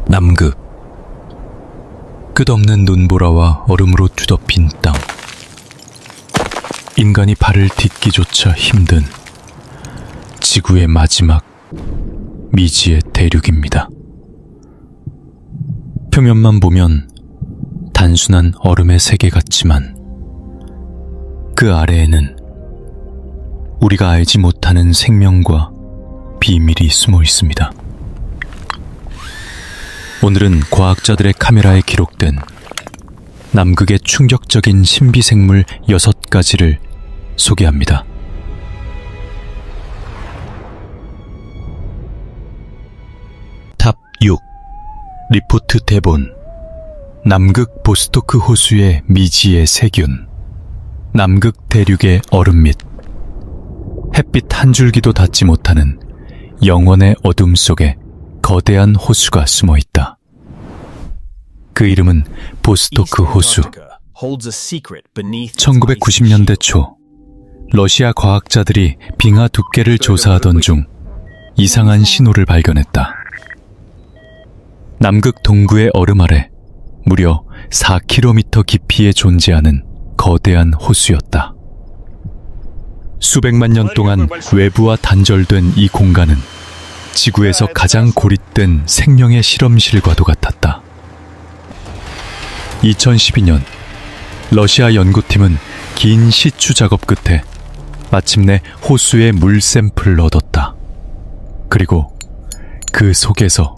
남극. 끝없는 눈보라와 얼음으로 뒤덮인 땅. 인간이 발을 딛기조차 힘든 지구의 마지막 미지의 대륙입니다. 표면만 보면 단순한 얼음의 세계 같지만 그 아래에는 우리가 알지 못하는 생명과 비밀이 숨어 있습니다. 오늘은 과학자들의 카메라에 기록된 남극의 충격적인 신비생물 6가지를 소개합니다. 탑 6. 리포트 대본. 남극 보스토크 호수의 미지의 세균. 남극 대륙의 얼음 밑. 햇빛 한 줄기도 닿지 못하는 영원의 어둠 속에 거대한 호수가 숨어 있다. 그 이름은 보스토크 호수. 1990년대 초 러시아 과학자들이 빙하 두께를 조사하던 중 이상한 신호를 발견했다. 남극 동부의 얼음 아래 무려 4km 깊이에 존재하는 거대한 호수였다. 수백만 년 동안 외부와 단절된 이 공간은 지구에서 가장 고립된 생명의 실험실과도 같았다. 2012년 러시아 연구팀은 긴 시추 작업 끝에 마침내 호수의 물 샘플을 얻었다. 그리고 그 속에서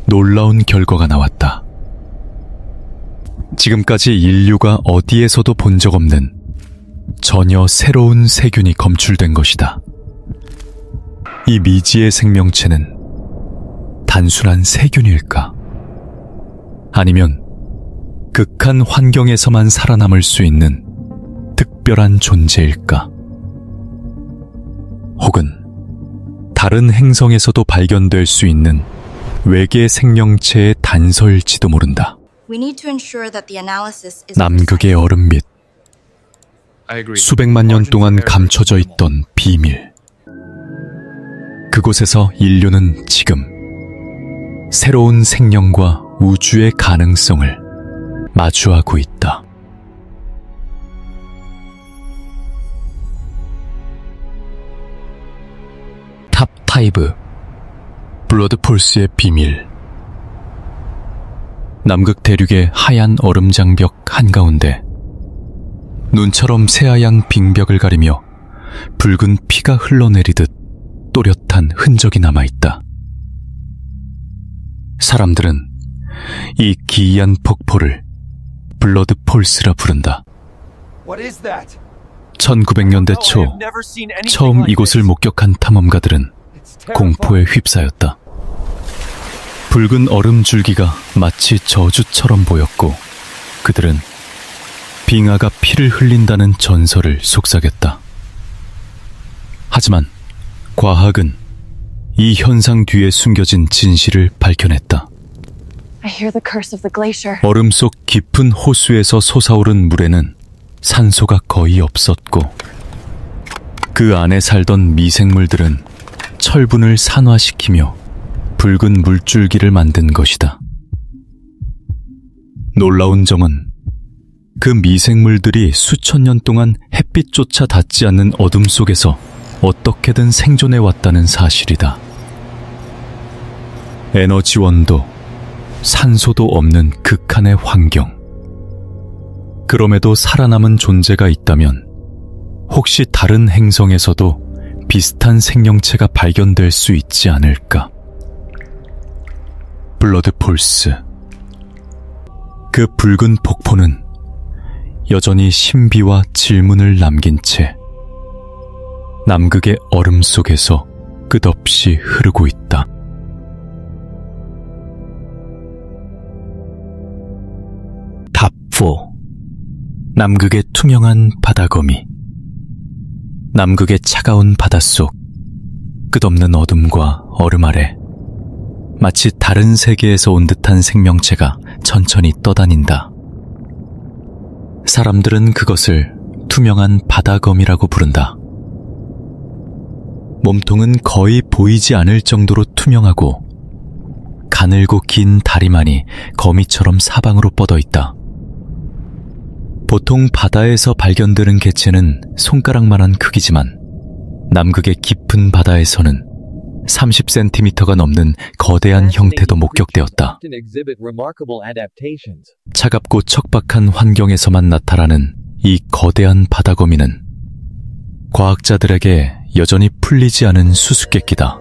놀라운 결과가 나왔다. 지금까지 인류가 어디에서도 본 적 없는 전혀 새로운 세균이 검출된 것이다. 이 미지의 생명체는 단순한 세균일까? 아니면 극한 환경에서만 살아남을 수 있는 특별한 존재일까? 혹은 다른 행성에서도 발견될 수 있는 외계 생명체의 단서일지도 모른다. 남극의 얼음 밑. 수백만 년 동안 감춰져 있던 비밀. 그곳에서 인류는 지금 새로운 생명과 우주의 가능성을 마주하고 있다. 탑 5. 블러드폴스의 비밀. 남극 대륙의 하얀 얼음 장벽 한가운데 눈처럼 새하얀 빙벽을 가리며 붉은 피가 흘러내리듯 또렷한 흔적이 남아있다. 사람들은 이 기이한 폭포를 블러드폴스라 부른다. 1900년대 초 처음 이곳을 목격한 탐험가들은 공포에 휩싸였다. 붉은 얼음 줄기가 마치 저주처럼 보였고 그들은 빙하가 피를 흘린다는 전설을 속삭였다. 하지만 과학은 이 현상 뒤에 숨겨진 진실을 밝혀냈다. 얼음 속 깊은 호수에서 솟아오른 물에는 산소가 거의 없었고 그 안에 살던 미생물들은 철분을 산화시키며 붉은 물줄기를 만든 것이다. 놀라운 점은 그 미생물들이 수천 년 동안 햇빛조차 닿지 않는 어둠 속에서 어떻게든 생존해 왔다는 사실이다. 에너지원도 산소도 없는 극한의 환경. 그럼에도 살아남은 존재가 있다면 혹시 다른 행성에서도 비슷한 생명체가 발견될 수 있지 않을까? 블러드폴스. 그 붉은 폭포는 여전히 신비와 질문을 남긴 채 남극의 얼음 속에서 끝없이 흐르고 있다. 탑 4. 남극의 투명한 바다거미. 남극의 차가운 바닷속, 끝없는 어둠과 얼음 아래 마치 다른 세계에서 온 듯한 생명체가 천천히 떠다닌다. 사람들은 그것을 투명한 바다거미라고 부른다. 몸통은 거의 보이지 않을 정도로 투명하고 가늘고 긴 다리만이 거미처럼 사방으로 뻗어 있다. 보통 바다에서 발견되는 개체는 손가락만한 크기지만 남극의 깊은 바다에서는 30cm가 넘는 거대한 형태도 목격되었다. 차갑고 척박한 환경에서만 나타나는 이 거대한 바다거미는 과학자들에게 여전히 풀리지 않은 수수께끼다.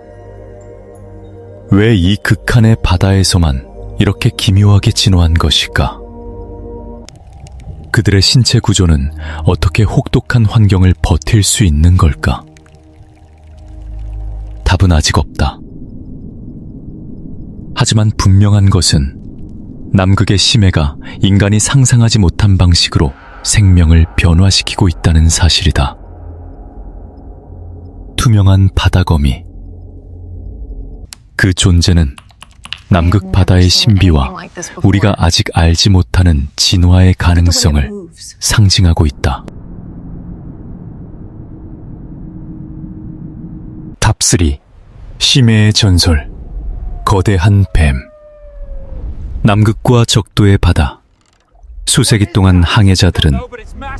왜 이 극한의 바다에서만 이렇게 기묘하게 진화한 것일까? 그들의 신체 구조는 어떻게 혹독한 환경을 버틸 수 있는 걸까? 답은 아직 없다. 하지만 분명한 것은 남극의 심해가 인간이 상상하지 못한 방식으로 생명을 변화시키고 있다는 사실이다. 투명한 바다거미. 그 존재는 남극 바다의 신비와 우리가 아직 알지 못하는 진화의 가능성을 상징하고 있다. 탑3 심해의 전설. 거대한 뱀. 남극과 적도의 바다. 수세기 동안 항해자들은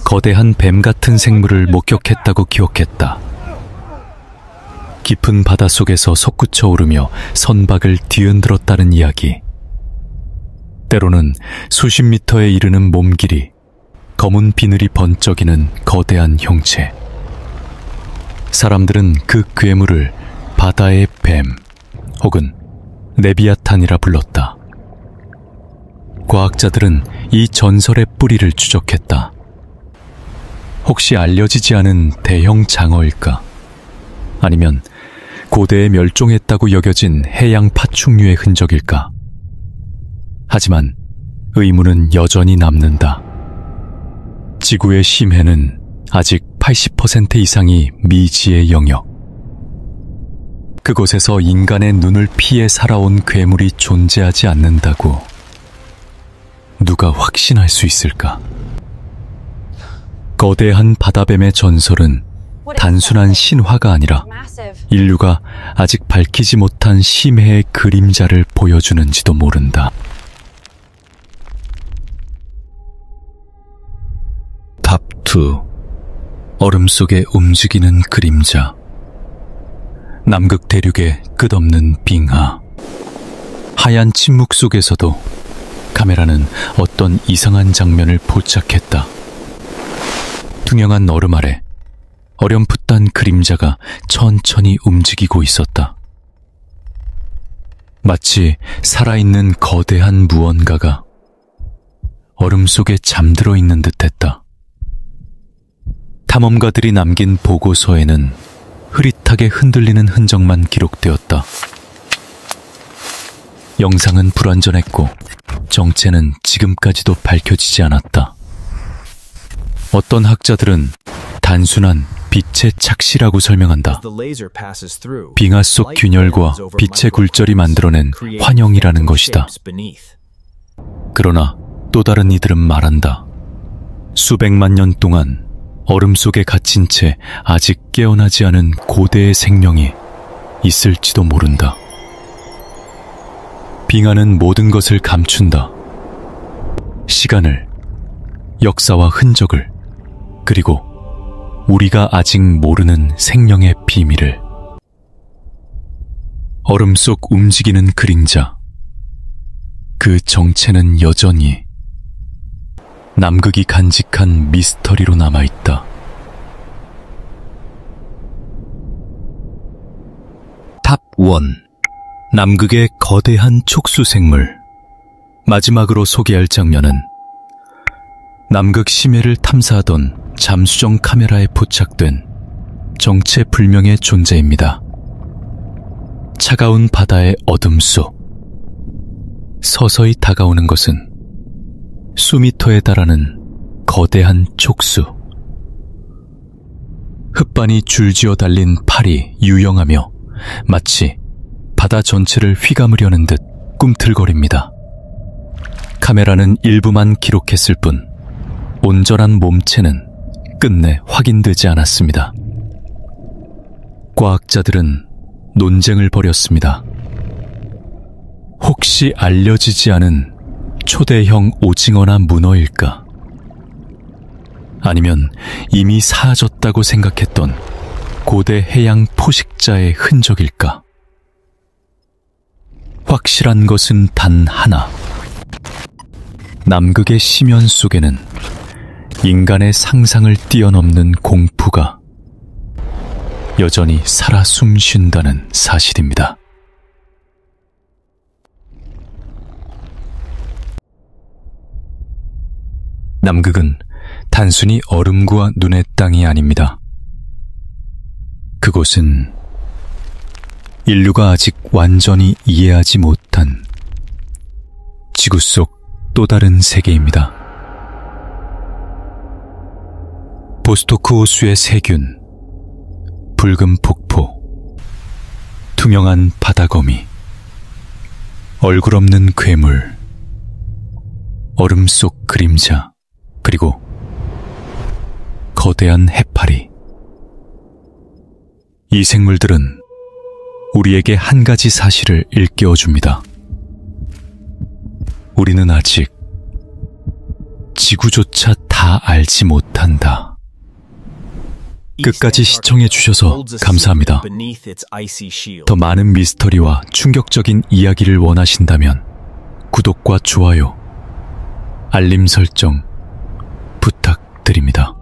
거대한 뱀 같은 생물을 목격했다고 기억했다. 깊은 바다 속에서 솟구쳐 오르며 선박을 뒤흔들었다는 이야기. 때로는 수십 미터에 이르는 몸 길이, 검은 비늘이 번쩍이는 거대한 형체. 사람들은 그 괴물을 바다의 뱀 혹은 레비아탄이라 불렀다. 과학자들은 이 전설의 뿌리를 추적했다. 혹시 알려지지 않은 대형 장어일까? 아니면 고대에 멸종했다고 여겨진 해양 파충류의 흔적일까? 하지만 의문은 여전히 남는다. 지구의 심해는 아직 80% 이상이 미지의 영역. 그곳에서 인간의 눈을 피해 살아온 괴물이 존재하지 않는다고 누가 확신할 수 있을까? 거대한 바다뱀의 전설은 단순한 신화가 아니라 인류가 아직 밝히지 못한 심해의 그림자를 보여주는지도 모른다. 탑2 얼음 속에 움직이는 그림자. 남극 대륙의 끝없는 빙하. 하얀 침묵 속에서도 카메라는 어떤 이상한 장면을 포착했다. 투명한 얼음 아래 어렴풋한 그림자가 천천히 움직이고 있었다. 마치 살아있는 거대한 무언가가 얼음 속에 잠들어 있는 듯했다. 탐험가들이 남긴 보고서에는 흐릿하게 흔들리는 흔적만 기록되었다. 영상은 불완전했고 정체는 지금까지도 밝혀지지 않았다. 어떤 학자들은 단순한 빛의 착시라고 설명한다. 빙하 속 균열과 빛의 굴절이 만들어낸 환영이라는 것이다. 그러나 또 다른 이들은 말한다. 수백만 년 동안 얼음 속에 갇힌 채 아직 깨어나지 않은 고대의 생명이 있을지도 모른다. 빙하는 모든 것을 감춘다. 시간을, 역사와 흔적을, 그리고 우리가 아직 모르는 생명의 비밀을. 얼음 속 움직이는 그림자. 그 정체는 여전히 남극이 간직한 미스터리로 남아있다. 탑1 남극의 거대한 촉수생물. 마지막으로 소개할 장면은 남극 심해를 탐사하던 잠수정 카메라에 포착된 정체불명의 존재입니다. 차가운 바다의 어둠 속 서서히 다가오는 것은 수미터에 달하는 거대한 촉수. 흙반이 줄지어 달린 팔이 유영하며 마치 바다 전체를 휘감으려는 듯 꿈틀거립니다. 카메라는 일부만 기록했을 뿐 온전한 몸체는 끝내 확인되지 않았습니다. 과학자들은 논쟁을 벌였습니다. 혹시 알려지지 않은 초대형 오징어나 문어일까? 아니면 이미 사라졌다고 생각했던 고대 해양 포식자의 흔적일까? 확실한 것은 단 하나. 남극의 심연 속에는 인간의 상상을 뛰어넘는 공포가 여전히 살아 숨쉰다는 사실입니다. 남극은 단순히 얼음과 눈의 땅이 아닙니다. 그곳은 인류가 아직 완전히 이해하지 못한 지구 속 또 다른 세계입니다. 보스토크 호수의 세균, 붉은 폭포, 투명한 바다거미, 얼굴 없는 괴물, 얼음 속 그림자, 그리고 거대한 해파리. 이 생물들은 우리에게 한 가지 사실을 일깨워줍니다. 우리는 아직 지구조차 다 알지 못한다. 끝까지 시청해 주셔서 감사합니다. 더 많은 미스터리와 충격적인 이야기를 원하신다면 구독과 좋아요, 알림 설정 부탁드립니다.